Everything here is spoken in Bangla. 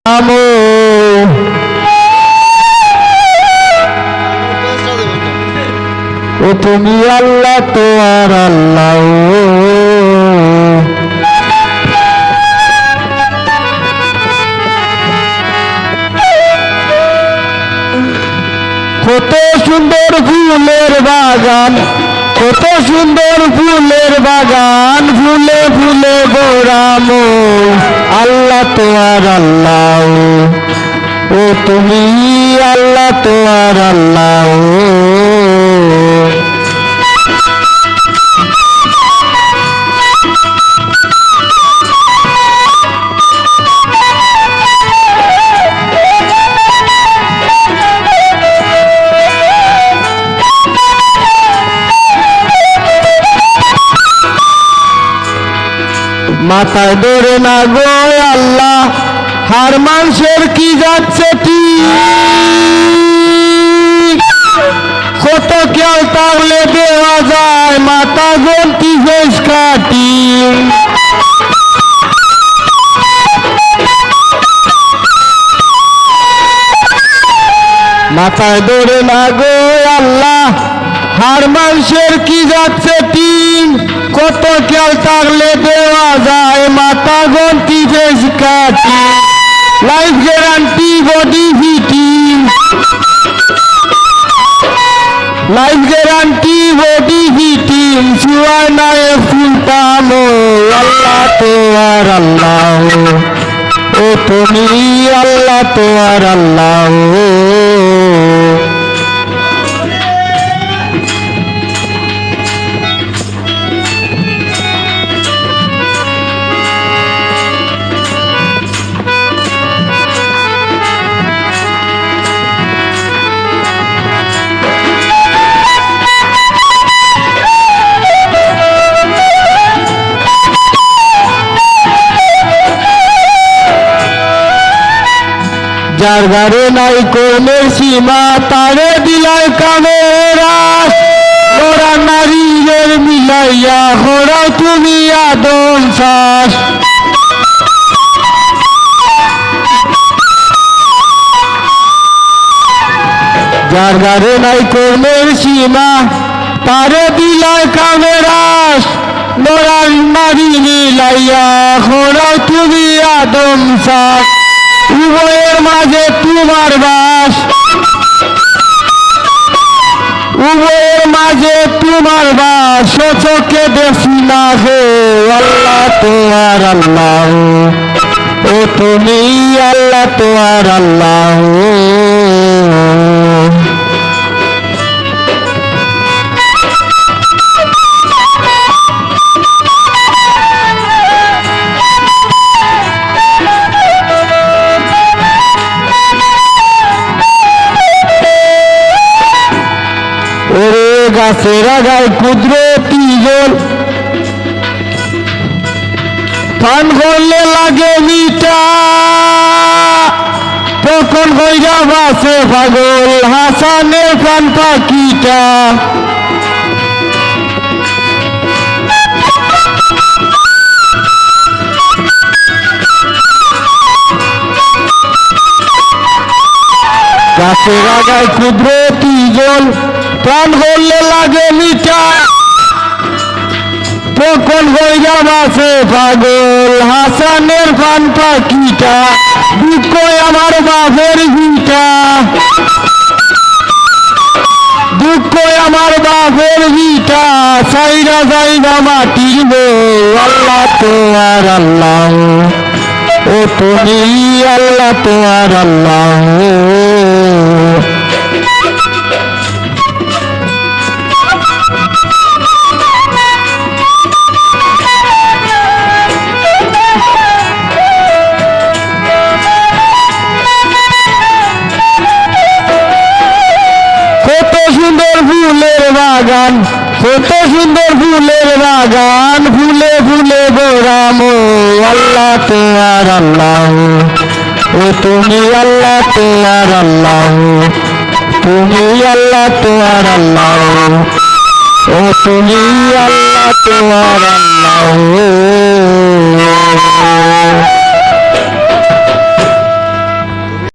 আমো ও তুমি আল্লাহ তো আর আল্লাহ কত সুন্দর ফুলের বাগান কত সুন্দর ফুলের বাগান ফুলে ফুলে ভরামো আল্লাহ তো আর আল্লাহ ও তুমি আল্লাহ তো আর আল্লাহ মাথায় ধরে না গো আল্লাহ হার মানুষের কি যাচ্ছে কত কেউ তাহলে দেওয়া যায় মাথা গন্তি বেশ কাটি মাথায় ধরে না গো আল্লাহ হার মানুষের কি যাচ্ছে কত কেউ থাকলে দেওয়া যায় মাথা গন্তি বেশ কাটি life guarantee body fitting life guarantee body fitting চুয়ায় নাই ফুলতাম আল্লাহ তো আর আল্লাহ ও তুমি আল্লাহ তো আর আল্লাহ যার ঘরে নাই কর্মের সীমা তারে দিলাই কামেরা ওরা নারীদের মিলাইয়া হরাও তুমি আদম শ্বাস যার ঘরে নাই কর্মের সীমা তারে দিলাই কামেরাস ওরা নারী মিলাইয়া হরাও তুমি আদম শ্বাস উভয়ের মাঝে তোমার বাস উভয়ের মাঝে তোমার বাস চোখে দেখি না হে আল্লাহ তো আর আল্লাহ ও তুমি আল্লাহ তো আর আল্লাহ গাছের আগায় কুদরতি জল পান করলে লাগে মিঠা তখন কইরা বাসে পাগল হাসানের পান পাখিটা গাছের আগায় কুদরতি জল প্রাণ করলে লাগে মিঠা তখন হইয়া বাসে পাগল হাসানের পান পাখিটা দুঃখ আমার বাপের ভিটা দুঃখ আমার বাপের ভিটা সাইরা যাইবা মাটির বউ আল্লাহ তো আর আল্লাহ ও তুমি আল্লাহ তো আর আল্লাহ বাগান কত সুন্দর ফুলের বাগান ফুলে ফুলে ভরামো আল্লাহ তো আর আল্লাহ ও তুমি আল্লাহ তো আর আল্লাহ তুমি আল্লাহ তো আর আল্লাহ ও তুমি আল্লাহ তো আর আল্লাহ